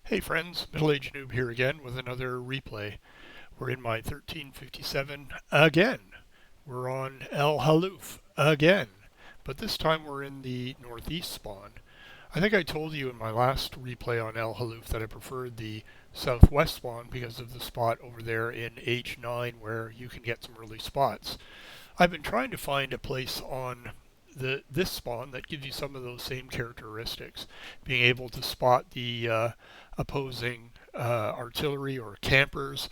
Hey friends, Middle Age Noob here again with another replay. We're in my 1357 again. We're on El Halluf again, but this time we're in the northeast spawn. I think I told you in my last replay on El Halluf that I preferred the southwest spawn because of the spot over there in H9 where you can get some early spots. I've been trying to find a place on this spawn that gives you some of those same characteristics, being able to spot the opposing artillery or campers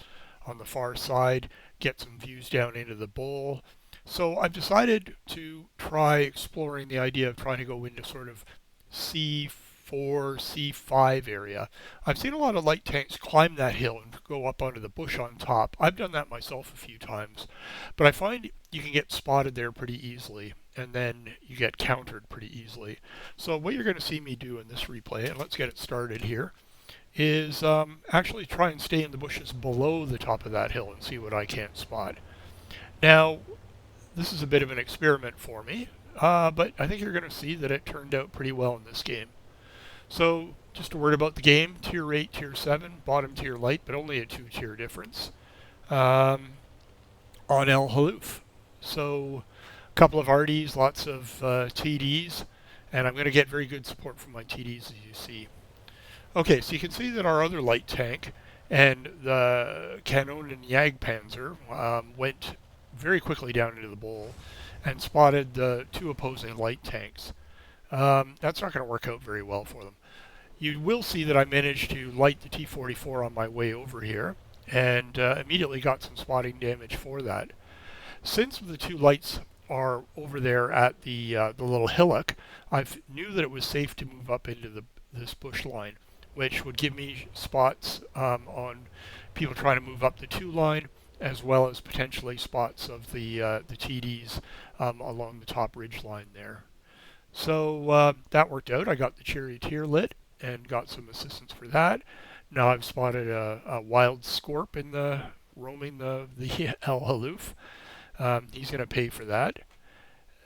on the far side, get some views down into the bowl. So I've decided to try exploring the idea of trying to go into sort of C4, C5 area. I've seen a lot of light tanks climb that hill and go up onto the bush on top. I've done that myself a few times, but I find you can get spotted there pretty easily, and then you get countered pretty easily. So what you're going to see me do in this replay, and let's get it started here, is actually try and stay in the bushes below the top of that hill and see what I can't spot. Now, this is a bit of an experiment for me, but I think you're going to see that it turned out pretty well in this game. So, just a word about the game, Tier 8, Tier 7, bottom tier light, but only a 2-tier difference on El Halluf. So, a couple of RDs, lots of TDs, and I'm going to get very good support from my TDs as you see. Okay, so you can see that our other light tank and the Kanonen Jagdpanzer went very quickly down into the bowl and spotted the two opposing light tanks. That's not going to work out very well for them. You will see that I managed to light the T-44 on my way over here and immediately got some spotting damage for that. Since the two lights are over there at the little hillock, I knew that it was safe to move up into this bush line, which would give me spots on people trying to move up the 2 line, as well as potentially spots of the TDs along the top ridge line there. So that worked out. I got the charioteer lit and got some assistance for that. Now I've spotted a wild scorp in the roaming the El Halluf. He's going to pay for that.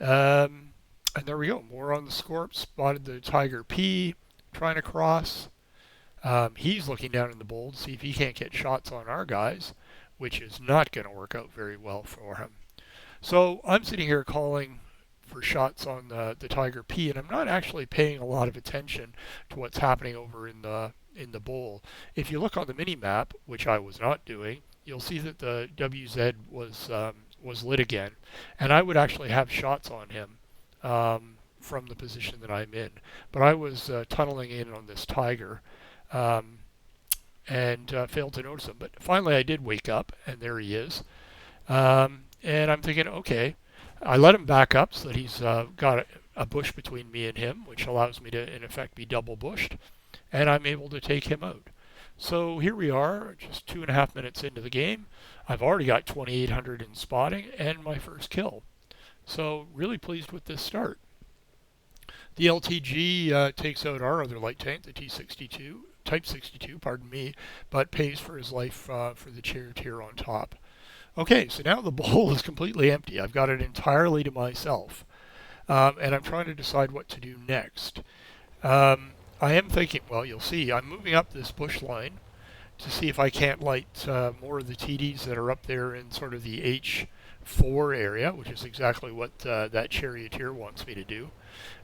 And there we go. More on the scorp. Spotted the Tiger P trying to cross. He's looking down in the bowl to see if he can't get shots on our guys, which is not going to work out very well for him. So I'm sitting here calling for shots on the Tiger P, and I'm not actually paying a lot of attention to what's happening over in the bowl. If you look on the mini map, which I was not doing, you'll see that the WZ was lit again, and I would actually have shots on him from the position that I'm in. But I was tunneling in on this Tiger. And failed to notice him. But finally I did wake up, and there he is. And I'm thinking, okay, I let him back up so that he's got a bush between me and him, which allows me to, in effect, be double bushed, and I'm able to take him out. So here we are, just 2.5 minutes into the game. I've already got 2,800 in spotting and my first kill. So really pleased with this start. The LTG takes out our other light tank, the T62, Type 62, pardon me, but pays for his life for the charioteer on top. Okay, so now the bowl is completely empty. I've got it entirely to myself, and I'm trying to decide what to do next. I am thinking, well, you'll see, I'm moving up this bush line to see if I can't light more of the TDs that are up there in sort of the H4 area, which is exactly what that charioteer wants me to do.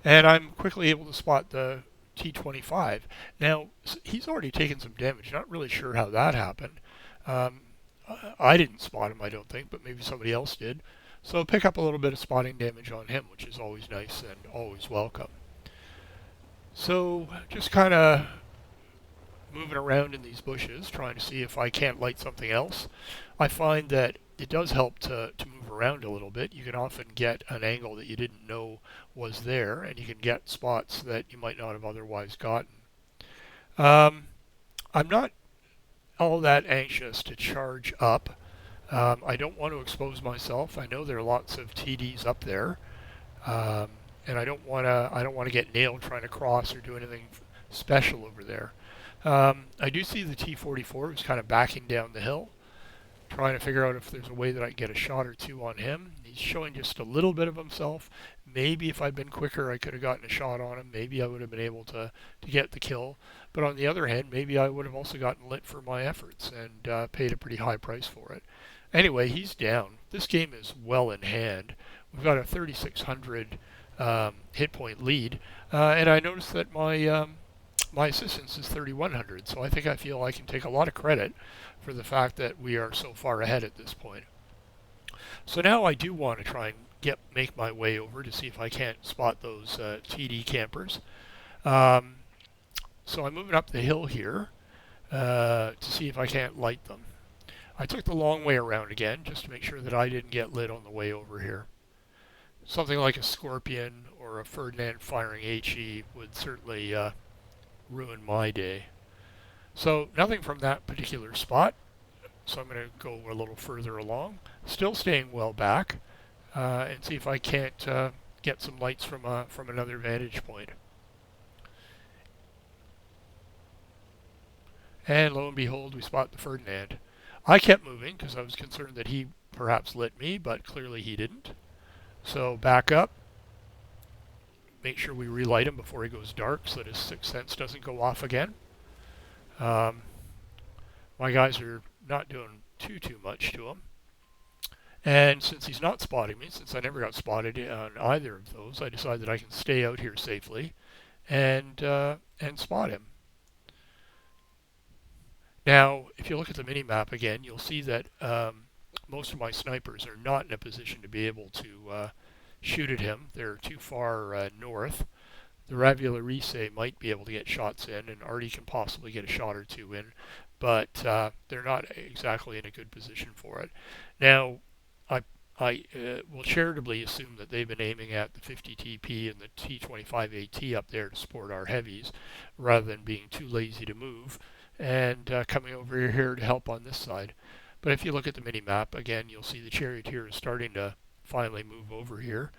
And I'm quickly able to spot the T25. Now, he's already taken some damage. Not really sure how that happened. I didn't spot him, I don't think, but maybe somebody else did. So pick up a little bit of spotting damage on him, which is always nice and always welcome. So just kind of moving around in these bushes, trying to see if I can't light something else. I find that it does help to move around a little bit. You can often get an angle that you didn't know was there, and you can get spots that you might not have otherwise gotten. I'm not all that anxious to charge up. I don't want to expose myself. I know there are lots of TDs up there, and I don't want to get nailed trying to cross or do anything special over there. I do see the T-44 who's kind of backing down the hill, trying to figure out if there's a way that I can get a shot or two on him. He's showing just a little bit of himself. Maybe if I'd been quicker, I could have gotten a shot on him. Maybe I would have been able to get the kill. But on the other hand, maybe I would have also gotten lit for my efforts and paid a pretty high price for it. Anyway, he's down. This game is well in hand. We've got a 3,600 hit point lead, and I noticed that my assistance is 3,100. So I think I feel I can take a lot of credit for the fact that we are so far ahead at this point. So now I do want to try and make my way over to see if I can't spot those TD campers. So I'm moving up the hill here to see if I can't light them. I took the long way around again just to make sure that I didn't get lit on the way over here. Something like a Scorpion or a Ferdinand firing HE would certainly ruin my day. So nothing from that particular spot. So I'm going to go a little further along, still staying well back, and see if I can't get some lights from another vantage point. And lo and behold, we spot the Ferdinand. I kept moving because I was concerned that he perhaps lit me, but clearly he didn't. So back up, make sure we relight him before he goes dark so that his sixth sense doesn't go off again. My guys are not doing too much to him. And since he's not spotting me, since I never got spotted on either of those, I decided that I can stay out here safely and spot him. Now, if you look at the mini-map again, you'll see that most of my snipers are not in a position to be able to shoot at him. They're too far north. The Ravularise might be able to get shots in, and Artie can possibly get a shot or two in, but they're not exactly in a good position for it. Now, I will charitably assume that they've been aiming at the 50 TP and the T25 AT up there to support our heavies, rather than being too lazy to move and coming over here to help on this side. But if you look at the mini-map, again, you'll see the charioteer is starting to finally move over here.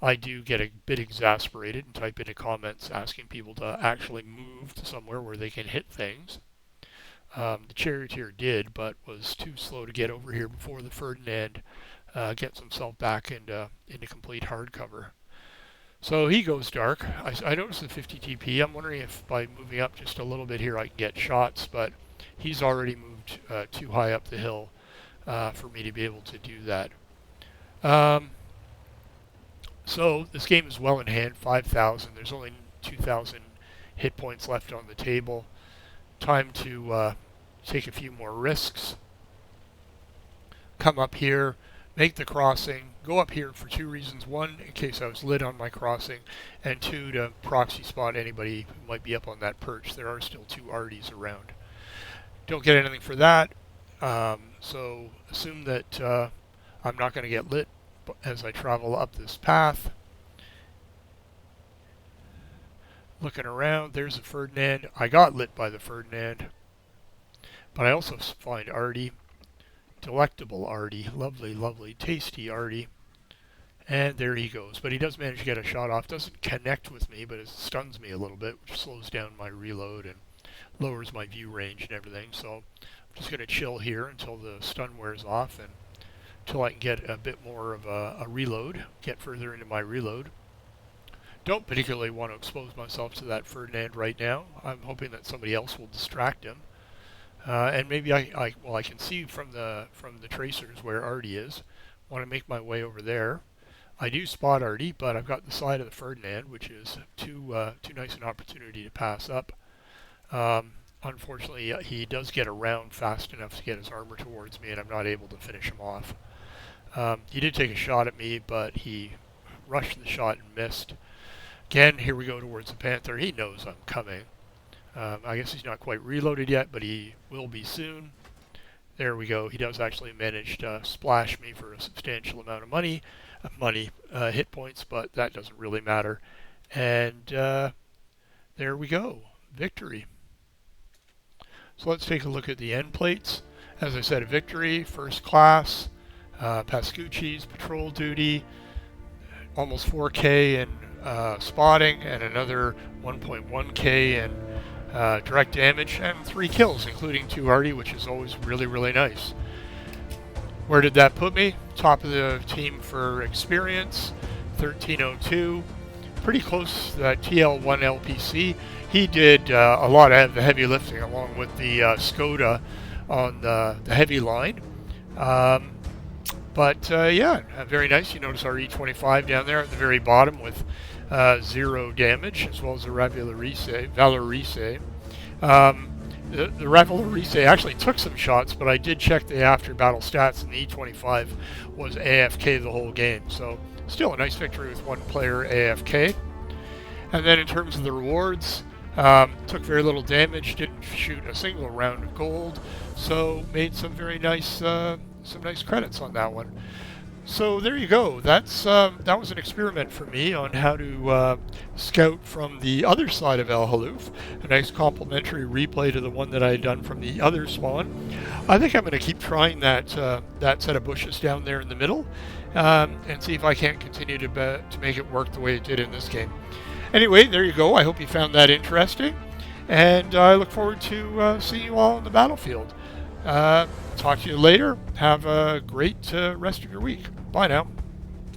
I do get a bit exasperated and type into comments asking people to actually move to somewhere where they can hit things. The charioteer did, but was too slow to get over here before the Ferdinand gets himself back into complete hardcover. So he goes dark. I noticed the 50 TP. I'm wondering if by moving up just a little bit here I can get shots, but he's already moved too high up the hill for me to be able to do that. So this game is well in hand, 5,000. There's only 2,000 hit points left on the table. Time to take a few more risks. Come up here, make the crossing, go up here for two reasons. One, in case I was lit on my crossing, and two, to proxy spot anybody who might be up on that perch. There are still two Arties around. Don't get anything for that, so assume that I'm not going to get lit as I travel up this path. Looking around, there's a Ferdinand. I got lit by the Ferdinand, but I also find Artie. Delectable Artie. Lovely, lovely, tasty Artie. And there he goes. But he does manage to get a shot off. Doesn't connect with me, but it stuns me a little bit, which slows down my reload and lowers my view range and everything. So I'm just going to chill here until the stun wears off and until I can get a bit more of a reload, get further into my reload. Don't particularly want to expose myself to that Ferdinand right now. I'm hoping that somebody else will distract him. And maybe I can see from the tracers where Artie is. Want to make my way over there. I do spot Artie, but I've got the side of the Ferdinand, which is too nice an opportunity to pass up. Unfortunately, he does get around fast enough to get his armor towards me, and I'm not able to finish him off. He did take a shot at me, but he rushed the shot and missed. Again, here we go towards the Panther. He knows I'm coming. I guess he's not quite reloaded yet, but he will be soon. There we go. He does actually manage to splash me for a substantial amount of hit points, but that doesn't really matter. And there we go. Victory. So let's take a look at the end plates. As I said, a victory, first class, Pascucci's, patrol duty, almost 4K in spotting, and another 1.1K in direct damage, and 3 kills, including 2 Artie, which is always really, really nice. Where did that put me? Top of the team for experience, 1302. Pretty close to that TL1 LPC. He did a lot of the heavy lifting along with the Skoda on the heavy line. Yeah, very nice. You notice our E25 down there at the very bottom with 0 damage, as well as the Valorise. The Valorise actually took some shots, but I did check the after-battle stats, and the E25 was AFK the whole game. So still a nice victory with one player AFK. And then in terms of the rewards, took very little damage, didn't shoot a single round of gold, so made some very nice, some nice credits on that one. So there you go. That was an experiment for me on how to scout from the other side of El Halluf. A nice complementary replay to the one that I had done from the other spawn. I think I'm going to keep trying that set of bushes down there in the middle, and see if I can't continue to make it work the way it did in this game. Anyway, there you go. I hope you found that interesting, and I look forward to seeing you all on the battlefield. Talk to you later. Have a great rest of your week. Bye now.